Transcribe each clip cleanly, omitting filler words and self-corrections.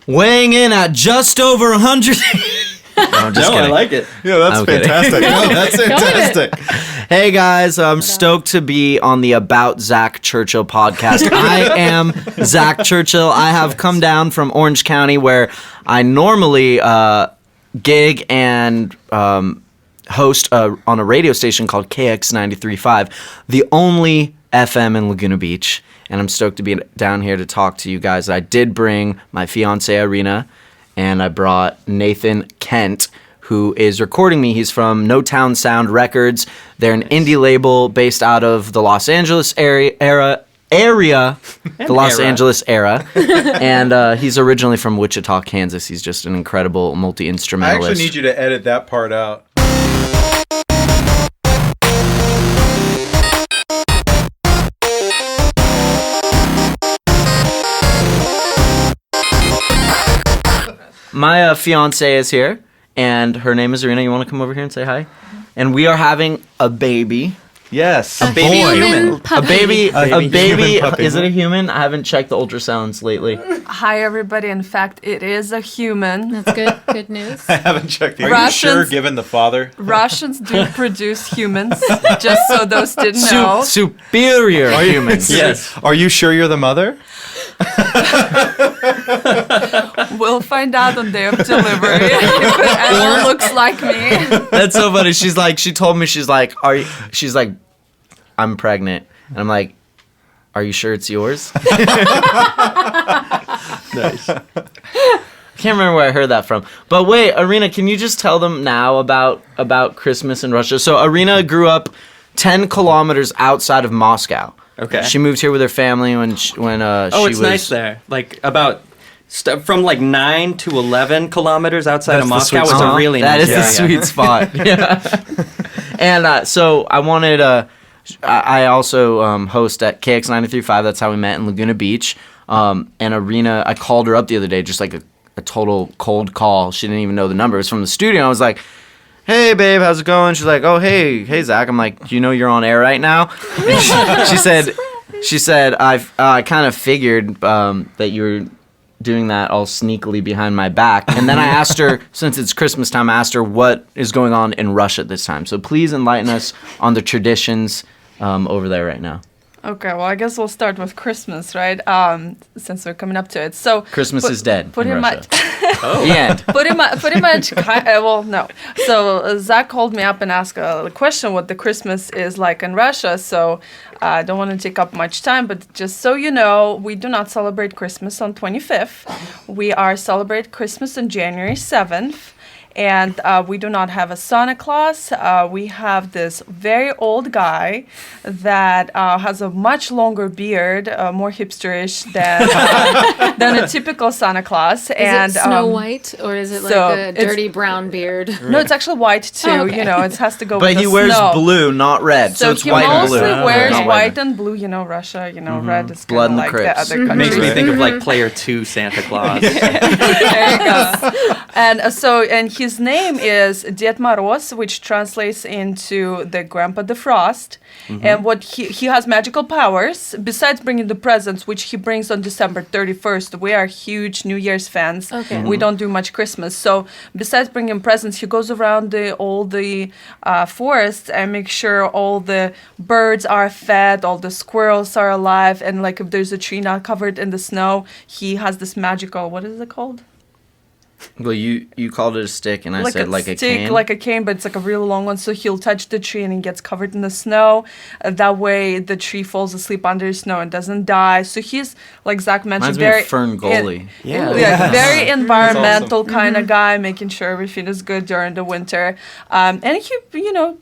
weighing in at just over 100. No, I'm just kidding. I like it. Yeah, that's fantastic. No, that's fantastic. Hey guys, I'm stoked to be on the About Zach Churchill podcast. I am Zach Churchill. I have come down from Orange County where I normally gig and host on a radio station called KX 93.5, the only FM in Laguna Beach. And I'm stoked to be down here to talk to you guys. I did bring my fiancée, Arina, and I brought Nathan Kent, who is recording me. He's from No Town Sound Records. They're an indie label based out of the Los Angeles area, Angeles era. And he's originally from Wichita, Kansas. He's just an incredible multi-instrumentalist. I actually need you to edit that part out. My fiancée is here, and her name is Arina. You want to come over here and say hi? And we are having a baby. Yes. A baby human A baby. human puppy. Is it a human? I haven't checked the ultrasounds lately. Hi, everybody. In fact, it is a human. That's good. Good news. I haven't checked the. Are you Russians- sure, given the father? Russians do produce humans, just so those didn't know. Superior humans. Yes. Are you sure you're the mother? We'll find out on day of delivery if it looks like me. That's so funny. She told me, she's like, I'm pregnant. And I'm like, are you sure it's yours? Nice. I can't remember where I heard that from. But wait, Arina, can you just tell them now about Christmas in Russia? So Arina grew up 10 kilometers outside of Moscow. Okay. She moved here with her family when she It's nice there. Like about from like 9 to 11 kilometers outside of That's the Moscow sweet is spot. a really That nice is the area. sweet spot. Yeah. And so I wanted I also host at KX 93.5. That's how we met in Laguna Beach. And Arina, I called her up the other day, just like a total cold call. She didn't even know the number. It was from the studio. I was like, hey, babe, how's it going? She's like, oh, hey, Zach. I'm like, do you know you're on air right now? And she said, I kind of figured that you were doing that all sneakily behind my back. And then I asked her, since it's Christmas time, I asked her what is going on in Russia this time. So please enlighten us on the traditions over there right now. Okay, well, I guess we'll start with Christmas, right? Since we're coming up to it. So Christmas is dead in Russia. much. The end. Pretty much. Well, no. So Zach called me up and asked a question: what the Christmas is like in Russia. So I don't want to take up much time, but just so you know, we do not celebrate Christmas on 25th. We celebrate Christmas on January 7th. And we do not have a Santa Claus. We have this very old guy that has a much longer beard, more hipsterish than a typical Santa Claus. Is it Snow White or is it like a dirty brown beard? No, it's actually white too. Oh, okay. You know, it has to go. But with he the wears snow. blue, not red. So it's he white and mostly blue. wears Not white and blue. You know, Russia. You know, red is Blood kind and of the like Crips. the other countries. Makes me think of like Player 2 Santa Claus. There you go. And his name is Ded Moroz, which translates into the Grandpa Defrost. And what he has magical powers. Besides bringing the presents, which he brings on December 31st, we are huge New Year's fans. Okay. We don't do much Christmas. So besides bringing presents, he goes around all the forests and makes sure all the birds are fed, all the squirrels are alive, and like if there's a tree not covered in the snow, he has this magical, what is it called? Well, you called it a stick, and I said like a stick, cane. like a cane, but it's like a really long one. So he'll touch the tree and it gets covered in the snow. That way, the tree falls asleep under the snow and doesn't die. So he's, like Zach mentioned, Reminds me very of Fern Gully. very environmental kind of guy, making sure everything is good during the winter. And he,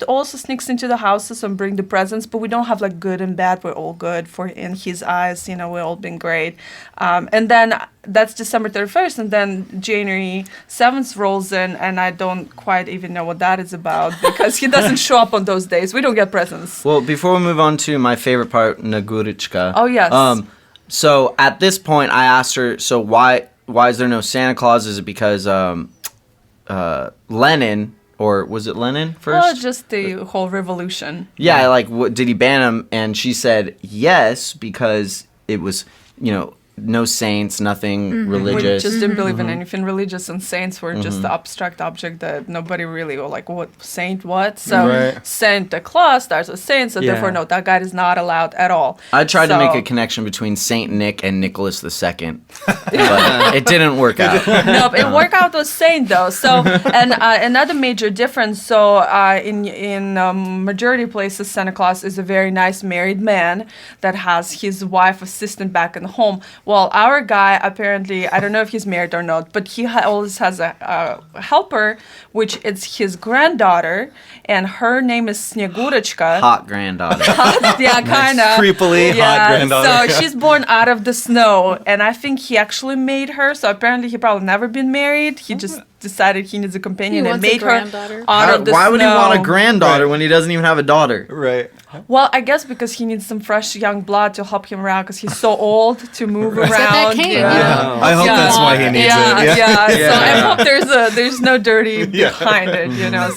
also sneaks into the houses and bring the presents. But we don't have like good and bad. We're all good in his eyes. We've all been great. And then that's December 31st, and then January 7th rolls in, and I don't quite even know what that is about because he doesn't show up on those days. We don't get presents. Well, before we move on to my favorite part, Nagurichka. Oh, yes. So at this point, I asked her, so why is there no Santa Claus? Is it because Lenin, or was it Lenin first? Oh, just the whole revolution. Yeah, did he ban him? And she said yes, because it was, no saints, nothing We religious. just didn't believe in anything religious, and saints were just the abstract object that nobody really were like, what saint, what? So Right. Santa Claus starts with saint, so Yeah. therefore, no, that guy is not allowed at all. I tried to make So- a connection between Saint Nick and Nicholas II, but it didn't work out. No, it worked out with Saint though. So, and another major difference. So, in majority places, Santa Claus is a very nice married man that has his wife assistant back in the home. Well, our guy apparently, I don't know if he's married or not, but he always has a helper, which is his granddaughter, and her name is Snegurочка. Hot granddaughter. Yeah, kind of. Creepily hot granddaughter. So she's born out of the snow, and I think he actually made her. So apparently he probably never been married. He just decided he needs a companion He and wants a made her granddaughter. out of the Why snow. would he want a granddaughter Right. when he doesn't even have a daughter? Right. Well, I guess because he needs some fresh young blood to help him around because he's so old to move around. that cane, Yeah. I hope that's why he needs yeah, it. Yeah. So I hope there's no dirty behind it,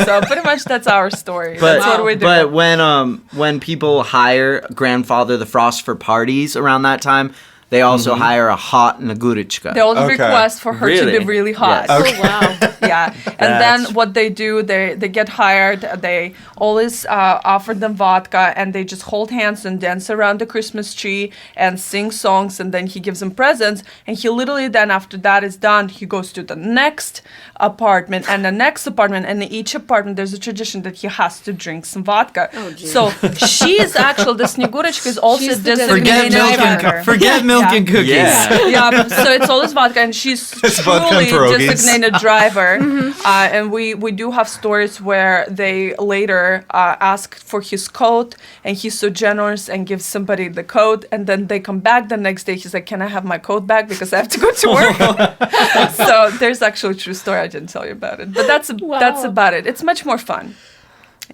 So pretty much that's our story. That's what we do. But when people hire Grandfather the Frost for parties around that time, they also hire a hot Nagurichka. they always Okay. request for her to Really? be really hot. Yes. Oh, wow. Yeah, and then what they do, they get hired. They always offer them vodka, and they just hold hands and dance around the Christmas tree and sing songs. And then he gives them presents, and he literally then after that is done, he goes to the next apartment and the next apartment, and in each apartment there's a tradition that he has to drink some vodka. Oh, geez. So she is actually the Snegurочка is also She's the designated designated driver. Forget milk and cookies. Yeah. Yeah, so it's always vodka, and she's vodka and truly pierogies. designated driver. And we do have stories where they later ask for his coat, and he's so generous and gives somebody the coat, and then they come back the next day. He's like, "Can I have my coat back because I have to go to work?" So there's actually a true story. I didn't tell you about it, but that's Wow. about it. It's much more fun.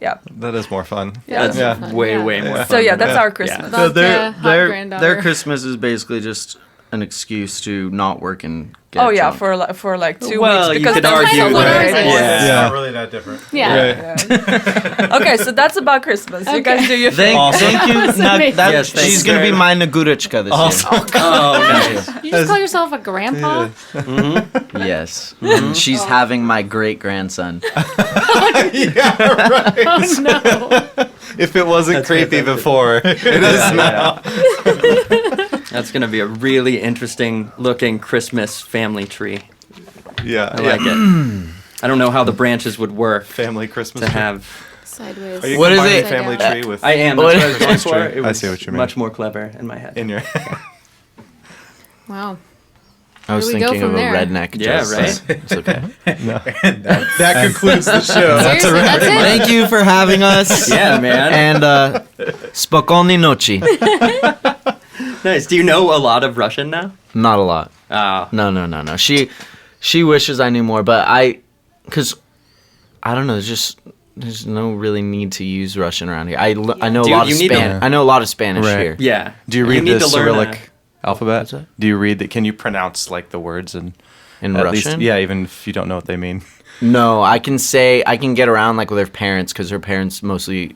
Yeah. That is more fun. Yeah, That's Yeah. fun. way, Yeah. way more fun. So yeah, than that's that. our Christmas. Vodka, hot their granddaughter. Christmas is basically just an excuse to not work and get Oh yeah, drunk. for like 2 Well, weeks you because could that's argue kind of what that. ours is. Yeah. Yeah. Not really that different. Yeah. Right. Okay, so that's about Christmas. You guys do your thing. Thank you. amazing. Yes, thanks, she's gonna be sir. my Nagurichka this year. Oh, nice. You just call yourself a grandpa? Yes. She's having my great grandson. Yeah, right. Oh, no. If it wasn't creepy before, it is now. That's going to be a really interesting looking Christmas family tree. Yeah. I like it. I don't know how the branches would work Family Christmas to tree. have. Sideways. Are you What is combining it? family tree with I am. What That's what I is was going for. tree? It I was see what you mean. much more clever in my head. in your Wow. I was Where do we go thinking of from a there? redneck. Yeah, just, right? It's okay. That concludes the show. Seriously, that's it? Thank you for having us. Yeah, man. And spokojnej noci. Nice. Do you know a lot of Russian now? Not a lot. No. She wishes I knew more, but because I don't know. There's no really need to use Russian around here. I know Dude, a lot of you need to- Spanish. I know a lot of Spanish Right. here. Yeah. Do you read need the to learn Cyrillic alphabet? Do you read that? Can you pronounce like the words in In at Russian? least? Yeah, even if you don't know what they mean. No, I can get around like with her parents because her parents mostly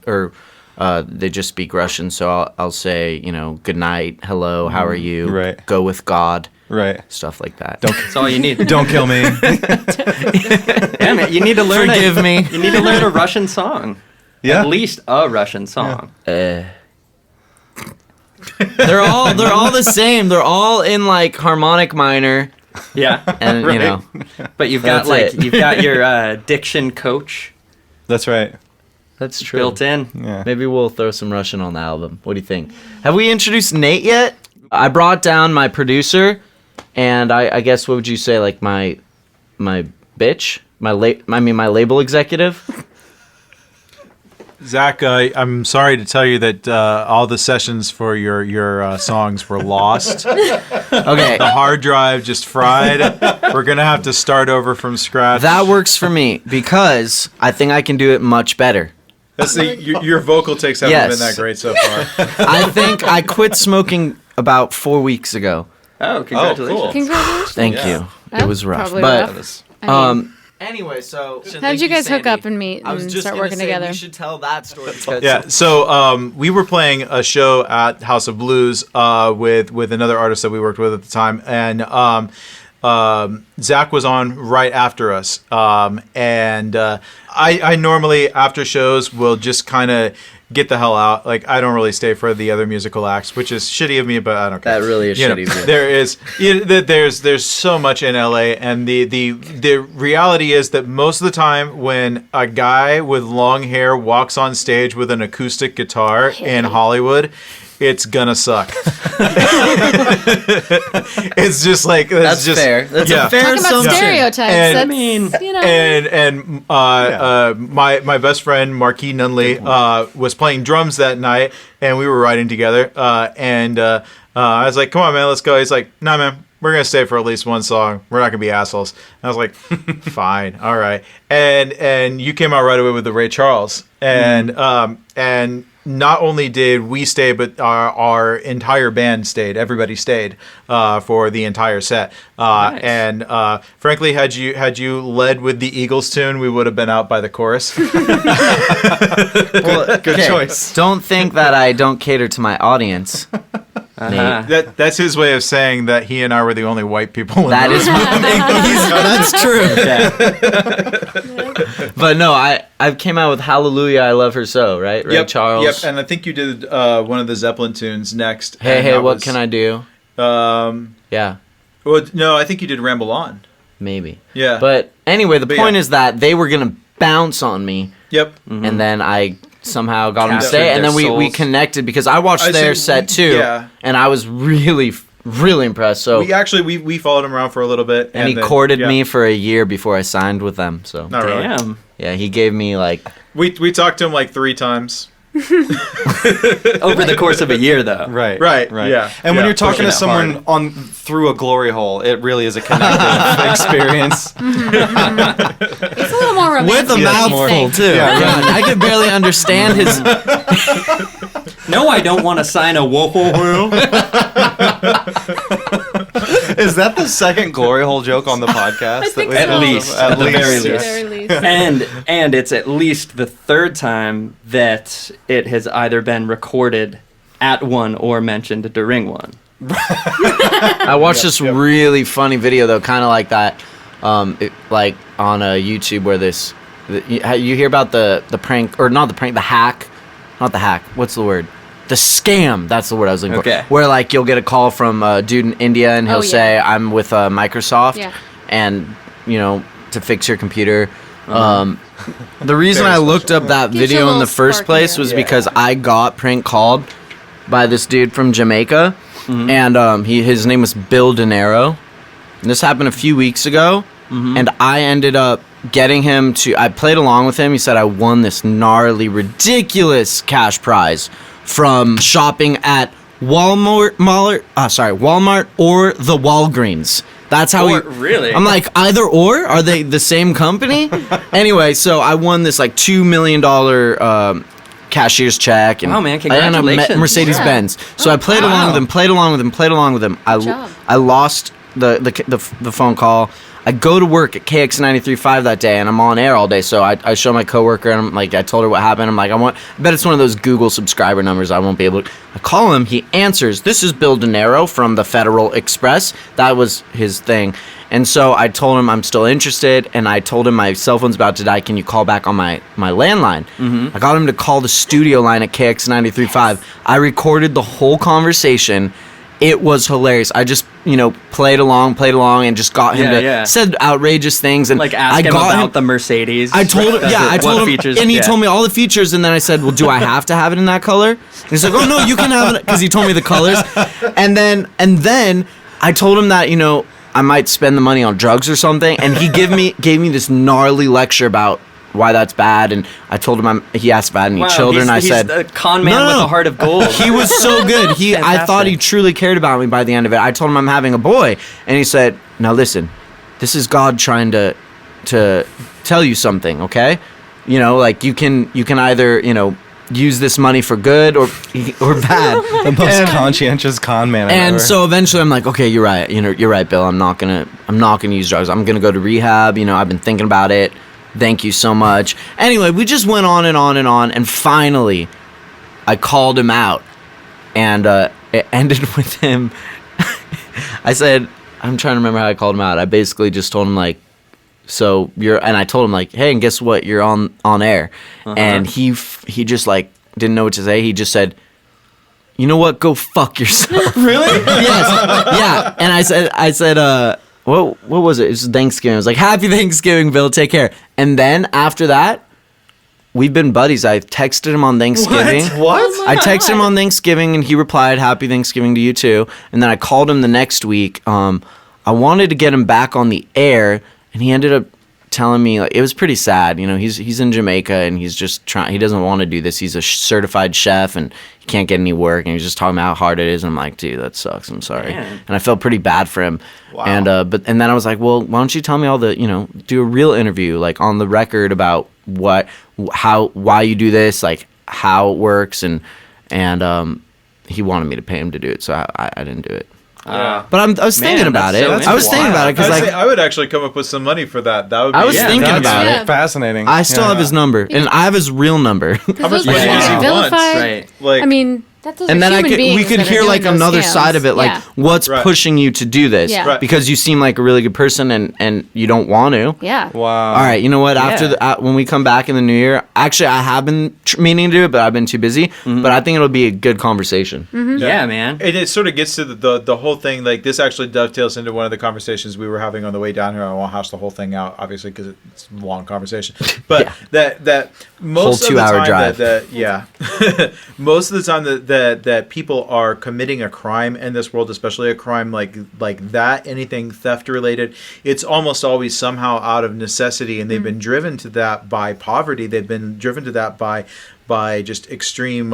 they just speak Russian. So I'll say, good night, hello, how are you? Right. Go with God, Right. stuff like that. That's all you need. Don't kill me. Damn it. You need to learn Forgive me. You need to learn a Russian song. Yeah. At least a Russian song. They're all the same. They're all in like harmonic minor, Yeah. and Right. But you've got That's it. you've got your diction coach That's right. that's true. built in. Yeah. Maybe we'll throw some Russian on the album. What do you think? Have we introduced Nate yet? I brought down my producer, and I guess what would you say, like my bitch, my label executive. Zach, I'm sorry to tell you that all the sessions for your songs were lost. Okay, The hard drive just fried. We're gonna have to start over from scratch. that works for me because I think I can do it much better. That's your vocal takes haven't Yes. been that great so far. I think I quit smoking about 4 weeks ago. Oh, congratulations. cool. Congratulations. Thank Yeah. you. It That was rough, probably but rough. I mean, Anyway, so How did you guys hook up and meet I was and just start gonna working say, together? We should tell that story. Because Yeah, so we were playing a show at House of Blues with another artist that we worked with at the time, and Zach was on right after us, and I normally after shows will just kind of get the hell out. Like, I don't really stay for the other musical acts, which is shitty of me, but I don't care. That really is You know, shitty of you. There is there's so much in LA, and the reality is that most of the time when a guy with long hair walks on stage with an acoustic guitar in Hollywood, it's gonna suck. It's just like that's just fair. That's a fair Talking about assumption. stereotypes. And- That's, I mean, you know. and my best friend Marquis Nunley was playing drums that night, and we were riding together. And I was like, "Come on, man, let's go." He's like, "Nah, man, we're gonna stay for at least one song. We're not gonna be assholes." And I was like, "Fine, all right." And you came out right away with the Ray Charles, and not only did we stay, but our entire band stayed. Everybody stayed for the entire set. Nice. And frankly, had you led with the Eagles tune, we would have been out by the chorus. Well, Good choice. Don't think that I don't cater to my audience. Uh-huh. That's his way of saying that he and I were the only white people in That the is that's true. But no, I came out with Hallelujah, I Love Her So, right? Ray Charles. Yep, and I think you did one of the Zeppelin tunes next. Hey, and hey, that what was- can I do? Yeah, Well, no, I think you did Ramble On. maybe. Yeah. But anyway, the But point yeah. is that they were gonna bounce on me, Yep. and then I somehow got them to Captured stay, and their then we souls. connected because I watched I their see, set too, yeah. and I was really impressed. So We followed him around for a little bit, and he then- courted yeah. me for a year before I signed with them. So Not really. Damn. yeah, he gave me like We talked to him like 3 times. Over the course of a year, though. Right. Right, Right. yeah, And when yeah, you're talking pushing to it someone on through a glory hole, it really is a connective experience. It's a little more romantic. with a than you mouthful think. too. Yeah, I could barely understand his. No, I don't want to sign a whoa. Is that the second glory hole joke on the podcast? I think that so. At least. At At the least. very At the least. very least. and it's at least the third time that it has either been recorded at one or mentioned during one. I watched this really funny video though, kind of like that, like on YouTube where you hear about the prank or not the prank, the hack, not the hack. What's the word? The scam. That's the word I was looking Okay. for. Where like you'll get a call from a dude in India and he'll Oh, yeah. say, "I'm with Microsoft," Yeah. and to fix your computer. The reason I looked up that Gives you a video in little the first spark place there. was because I got prank called by this dude from Jamaica, and his name was Bill Dinero. And this happened a few weeks ago, and I ended up getting him to. I played along with him. He said I won this gnarly, ridiculous cash prize from shopping at Walmart or the Walgreens. That's how Or- really? I'm like, either or? Are they the same company? Anyway, so I won this like $2 million cashier's check. And Wow, man, I had a congratulations. Mercedes Benz. So I played along with him, played along with him. job. I lost the phone call. I go to work at KX93.5 that day, and I'm on air all day. So I show my coworker, and I'm like, I told her what happened. I'm like, I bet it's one of those Google subscriber numbers. I won't be able to. I call him. He answers. This is Bill Dinero from the Federal Express. That was his thing. And so I told him I'm still interested, and I told him my cell phone's about to die. Can you call back on my landline? I got him to call the studio line at KX93.5. I recorded the whole conversation. It was hilarious. I just, played along, and just got him to said outrageous things, and Like ask I him got about the Mercedes. I told him, I told him, features, and he told me all the features, and then I said, well, do I have to have it in that color? And he's like, oh no, you can have it, because he told me the colors, and then I told him that I might spend the money on drugs or something, and he gave me this gnarly lecture about why that's bad, and I told him he asked if I had any children. I said, he's a con man No, no, with no. a heart of gold. he was so good. I thought he Fantastic. truly cared about me by the end of it. I told him I'm having a boy, and he said, now listen, this is God trying to tell you something, okay? Like you can either, use this money for good or bad. The most conscientious con man I've And ever. so eventually I'm like, okay, you're right. You're right, Bill. I'm not gonna use drugs. I'm gonna go to rehab. I've been thinking about it. Thank you so much. Anyway, we just went on and on and on, and finally, I called him out, and it ended with him. I said, I'm trying to remember how I called him out. I basically just told him like, so and I told him like, hey, and guess what? You're on air, and he just like didn't know what to say. He just said, you know what? Go fuck yourself. Really? Yes. Yeah. And I said, what was it? It was Thanksgiving. I was like, happy Thanksgiving, Bill. Take care. And then after that, we've been buddies. I texted him on Thanksgiving. What? I texted him on Thanksgiving, and he replied, happy Thanksgiving to you too. And then I called him the next week. I wanted to get him back on the air, and he ended up telling me, like, it was pretty sad. He's in Jamaica, and he's just trying. He doesn't want to do this. He's a certified chef, and he can't get any work. And he's just talking about how hard it is. And I'm like, dude, that sucks. I'm sorry. Man. And I felt pretty bad for him. Wow. And then I was like, well, why don't you tell me all the, do a real interview, like on the record about why you do this, like how it works, and he wanted me to pay him to do it, so I didn't do it. But I was thinking about it. that's I was thinking about it because I'd say like I would actually come up with some money for that. That would be. I was thinking That's about Yeah. it. fascinating. I still have his number, and I have his real number. How much Those money are does he want? vilified. Right. Like, I mean, those And are then human we beings could that are hear doing like those another scams. side of it, like Yeah. what's Right. pushing you to do this? Yeah. Right. Because you seem like a really good person, and you don't want to. Yeah. Wow. All right, you know what? After Yeah. when we come back in the new year, actually, I have been meaning to do it, but I've been too busy. But I think it'll be a good conversation. Yeah, man. And it sort of gets to the whole thing. Like, this actually dovetails into one of the conversations we were having on the way down here. I won't hash the whole thing out, obviously, because it's a long conversation. But that most Whole of the 2-hour time drive. most of the time that people are committing a crime in this world, especially a crime like that, anything theft related, it's almost always somehow out of necessity, and they've been driven to that by poverty. They've been driven to that by just extreme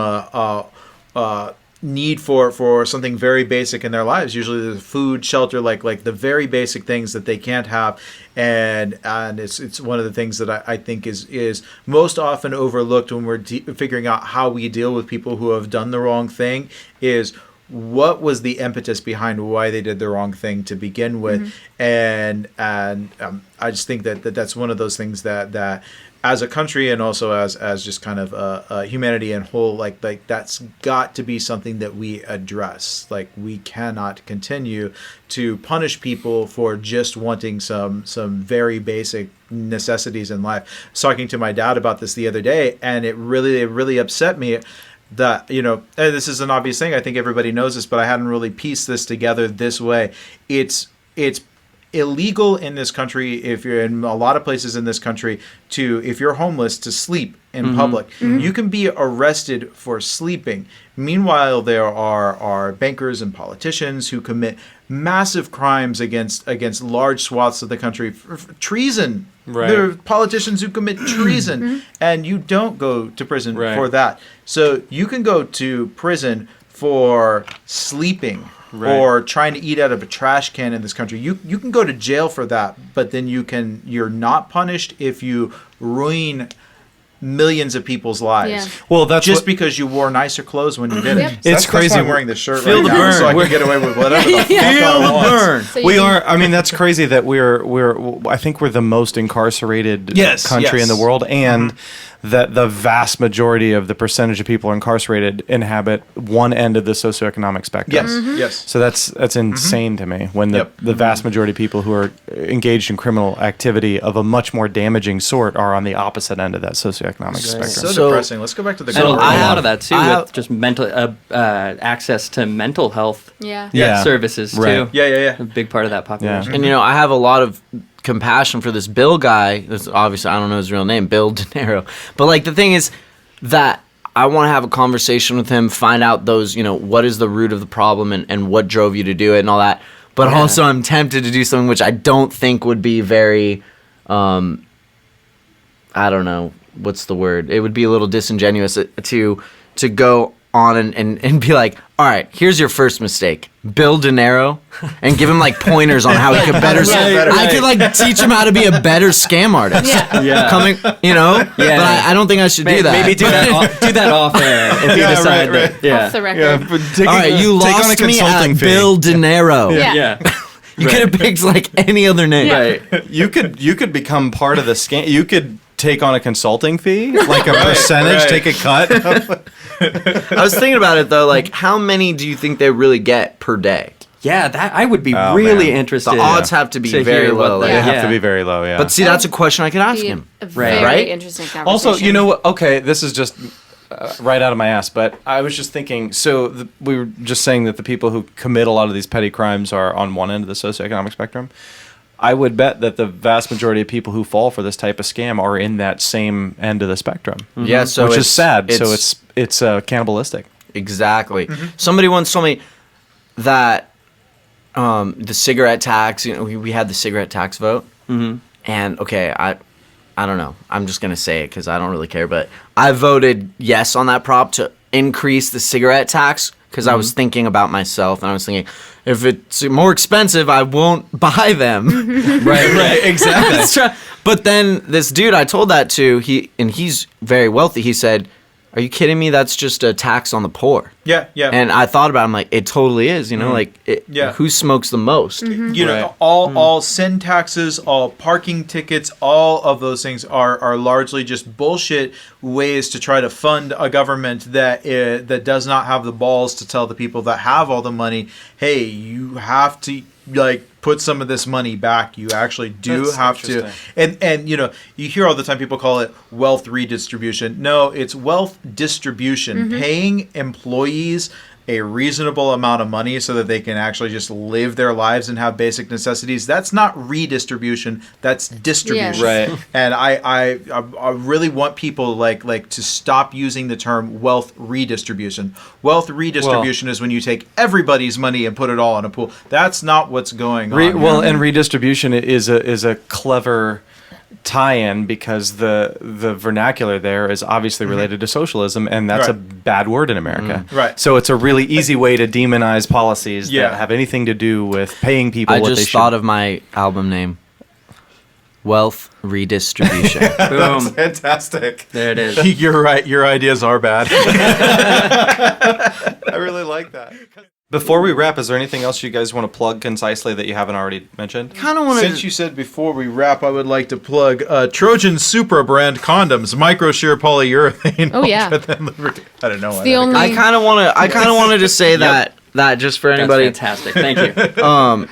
need for something very basic in their lives. Usually the food, shelter, like the very basic things that they can't have, and it's one of the things that I think is most often overlooked when we're figuring out how we deal with people who have done the wrong thing. Is what was the impetus behind why they did the wrong thing to begin with? And I just think that's one of those things that as a country, and also as just kind of humanity in whole, like that's got to be something that we address. Like, we cannot continue to punish people for just wanting some very basic necessities in life. I was talking to my dad about this the other day, and it really upset me that, and this is an obvious thing. I think everybody knows this, but I hadn't really pieced this together this way. It's illegal in this country, if you're in a lot of places in this country, if you're homeless, to sleep in public. You can be arrested for sleeping. Meanwhile, there are bankers and politicians who commit massive crimes against large swaths of the country. Treason. Right. There are politicians who commit treason, and you don't go to prison for that. So you can go to prison for sleeping. Right. Or trying to eat out of a trash can in this country. You can go to jail for that, but then you're not punished if you ruin millions of people's lives. Yeah. Well, that's just what- because you wore nicer clothes when you did it. Yep. So It's crazy. That's why I'm wearing this shirt Feel right the now, burn. so I can get away with whatever the fuck I want. Burn. So We you- are. I mean, that's crazy that we're. I think we're the most incarcerated Yes, country in yes. the world, and that the vast majority of the percentage of people incarcerated inhabit one end of the socioeconomic spectrum. Yes, yes. So that's insane to me, when the, Yep. the vast majority of people who are engaged in criminal activity of a much more damaging sort are on the opposite end of that socioeconomic spectrum. So So- depressing. Let's go back to the And a girl. lot of that too, I with have- just mental access to mental health Yeah. Yeah. services Right. too. Yeah. A big part of that population. And I have a lot of compassion for this Bill guy. That's obviously, I don't know his real name, Bill De Niro. But like, the thing is that I want to have a conversation with him, find out those, what is the root of the problem, and what drove you to do it and all that. But also, I'm tempted to do something which I don't think would be very, I don't know, what's the word? It would be a little disingenuous to go on and be like, all right, here's your first mistake. Bill De Niro, and give him like pointers on how he could better. I could like teach him how to be a better scam artist. Yeah. Coming, you know. Yeah. But I don't think I should do that. Maybe do that off air if you decide that. Yeah. Off the record. All right, you lost me at Bill De Niro. Yeah. You could have picked like any other name. Right. You could become part of the scam. You could take on a consulting fee, like a percentage, take a cut. I was thinking about it though, like how many do you think they really get per day? Yeah, that I would be really interested. The odds have to be very low. They have to be very low, yeah. But see, that's a question I could ask him. A very Right? interesting conversation. Also, you know what? Okay, this is just right out of my ass, but I was just thinking, so we were just saying that the people who commit a lot of these petty crimes are on one end of the socioeconomic spectrum. I would bet that the vast majority of people who fall for this type of scam are in that same end of the spectrum. Yeah, so which is sad. it's- So it's cannibalistic. Exactly. Somebody once told me that the cigarette tax, you know, we had the cigarette tax vote. And okay, I don't know. I'm just going to say it because I don't really care. But I voted yes on that prop to increase the cigarette tax because I was thinking about myself. And I was thinking, if it's more expensive, I won't buy them. Right, exactly. But then this dude I told that to, he's very wealthy. He said, are you kidding me? That's just a tax on the poor. Yeah. And I thought about it, I'm like, it totally is, you know, who smokes the most? You know, all sin taxes, all parking tickets, all of those things are largely just bullshit ways to try to fund a government that does not have the balls to tell the people that have all the money, hey, you have to like put some of this money back. You actually do have to. And you know, you hear all the time people call it wealth redistribution. No, it's wealth distribution. Paying employees a reasonable amount of money so that they can actually just live their lives and have basic necessities. That's not redistribution, that's distribution. Right. And I really want people like to stop using the term wealth redistribution. Wealth redistribution is when you take everybody's money and put it all in a pool. That's not what's going on. Well, and redistribution is a clever tie-in because the vernacular there is obviously related to socialism, and that's a bad word in America. Right. So it's a really easy way to demonize policies that have anything to do with paying people I what they just should. thought of my album name. Wealth redistribution. Boom. Fantastic. There it is. You're right. Your ideas are bad. I really like that. Before we wrap, is there anything else you guys want to plug concisely that you haven't already mentioned? Kind of want Since you said before we wrap, I would like to plug Trojan Supra brand condoms, micro shear polyurethane. Oh, yeah. I don't know. the only. I kind of wanted to say that just for That's anybody. fantastic. Thank you.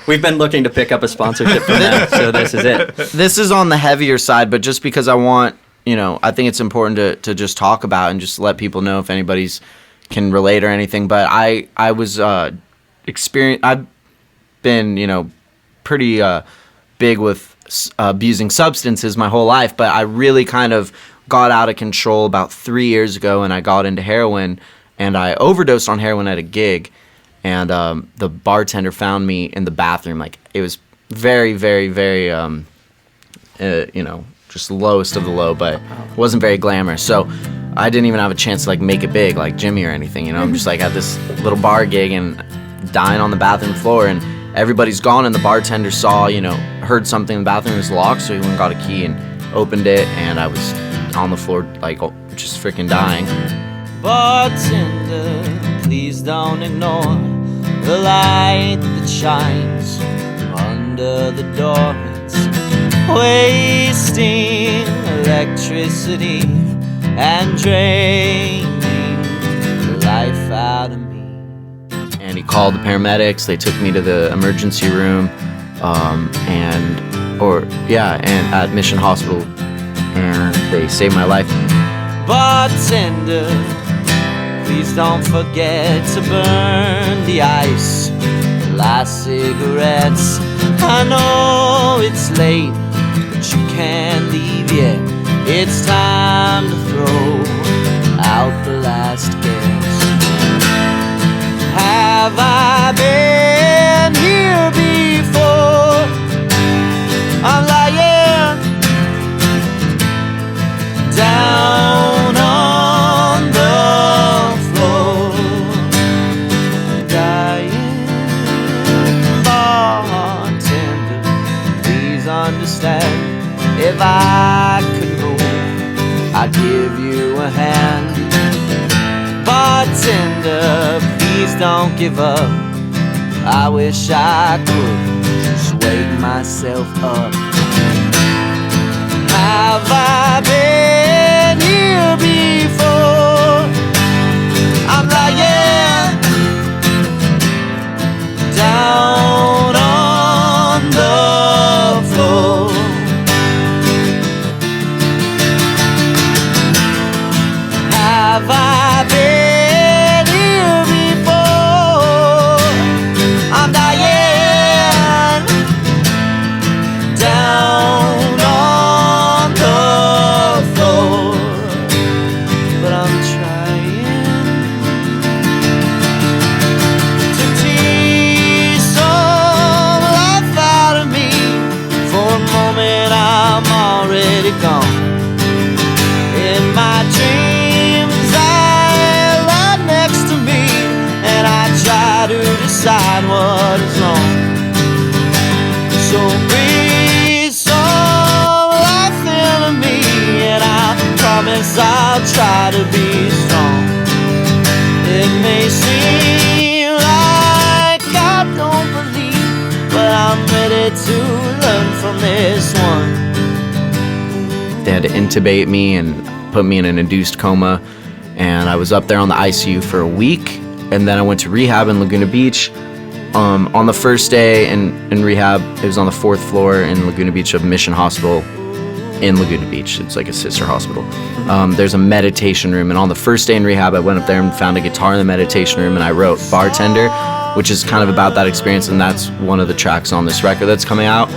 We've been looking to pick up a sponsorship from them, so this is it. This is on the heavier side, but just because I want, you know, I think it's important to just talk about and just let people know if anybody's can relate or anything. But I was I've been, you know, pretty big with abusing substances my whole life, but I really kind of got out of control about 3 years ago, and I got into heroin, and I overdosed on heroin at a gig, and the bartender found me in the bathroom. Like, it was very, very, very you know, just lowest of the low, but it wasn't very glamorous. So I didn't even have a chance to like make it big like Jimmy or anything, you know. I'm just like at this little bar gig and dying on the bathroom floor, and everybody's gone, and the bartender saw, you know, heard something in the bathroom was locked, so he went and got a key and opened it, and I was on the floor like just freaking dying. Bartender, please don't ignore the light that shines under the door. It's wasting electricity and draining the life out of me. And he called the paramedics. They took me to the emergency room, and at Mission Hospital, and they saved my life. Bartender, please don't forget to burn the ice, the last cigarettes. I know it's late, but you can't leave yet. It's time to throw out the last gas. Have I been here before? I'm lying down on the floor. please understand. If I could move, I'd give you a hand. Bartender, please don't give up. I wish I could just wake myself up. Have I been here before? I'm lying down on the floor. Have I been here before? I'm dying down on the floor, but I'm trying to tease some life out of me. For a moment I'm already gone. In my dreams I lie next to me, and I try to decide what is wrong. So breathe some life into me, and I promise I'll try to be strong. It may seem like I don't believe, but I'm ready to learn from this one. They had to intubate me and put me in an induced coma, and I was up there on the ICU for a week, and then I went to rehab in Laguna Beach. On the first day in rehab, it was on the 4th floor in Laguna Beach of Mission Hospital in Laguna Beach. It's like a sister hospital. There's a meditation room, and on the first day in rehab, I went up there and found a guitar in the meditation room, and I wrote Bartender, which is kind of about that experience, and that's one of the tracks on this record that's coming out.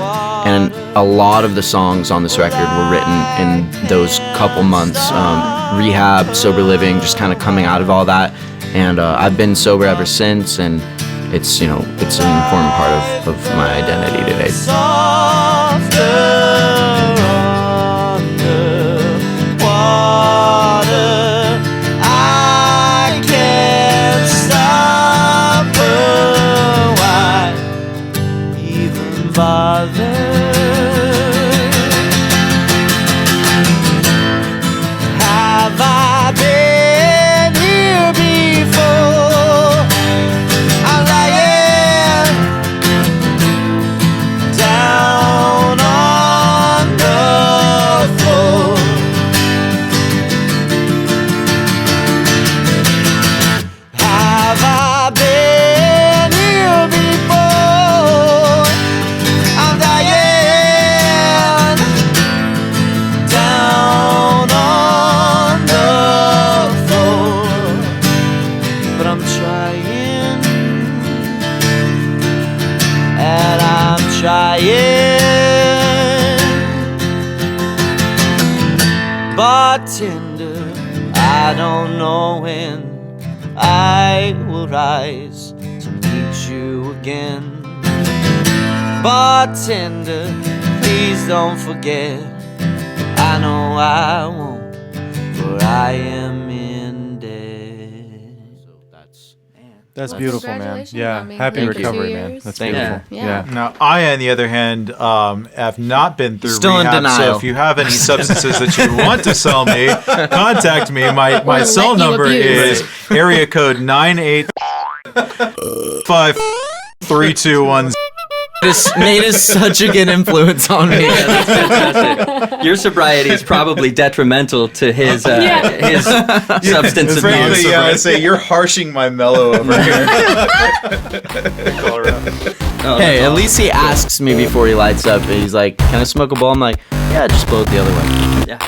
And a lot of the songs on this record were written in those couple months. Rehab, sober living, just kind of coming out of all that. And I've been sober ever since, and it's, it's an important part of my identity today. Softer underwater, I can't stop her. Why even bother? Have I been here before? I'm lying down on the floor. Have I been here before? I'm dying down on the floor, but I'm trying, and I'm trying. Bartender, I don't know when I will rise to meet you again. Bartender, please don't forget. I know I won't, for I am in debt. So That's Well, beautiful, man. congratulations Yeah, on making happy it 2 recovery, man. years. That's Thank you. beautiful. Yeah. Now, I, on the other hand, have not been through Still in rehab. So denial. if you have any substances that you want to sell me, contact me. My Or cell let you number abuse. is area code 9853210. Nate is such a good influence on me. That's fantastic. Your sobriety is probably detrimental to his his substance abuse. Frankly, I say you're harshing my mellow over here. Oh, Hey, that's at least he asks me before he lights up. And he's like, "Can I smoke a bowl?" I'm like, "Yeah, just blow it the other way." Yeah.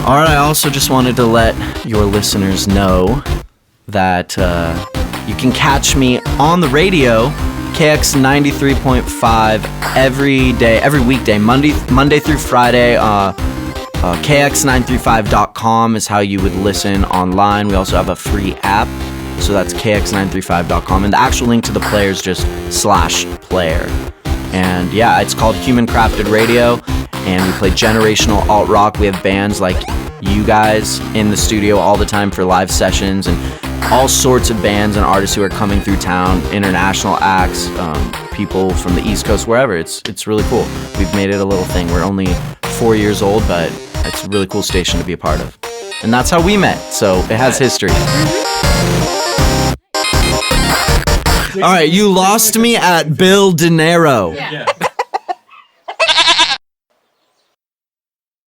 All right. I also just wanted to let your listeners know that you can catch me on the radio, KX 93.5 every day, every weekday, Monday through Friday. KX935.com is how you would listen online. We also have a free app, so that's KX935.com, and the actual link to the player is just /player. And yeah, it's called Human Crafted Radio, and we play generational alt rock. We have bands like you guys in the studio all the time for live sessions, and all sorts of bands and artists who are coming through town, international acts, people from the East Coast, wherever. It's really cool. We've made it a little thing. We're only 4 years old, but it's a really cool station to be a part of. And that's how we met, so it has history. All right, you lost me at Bill De Niro. Yeah.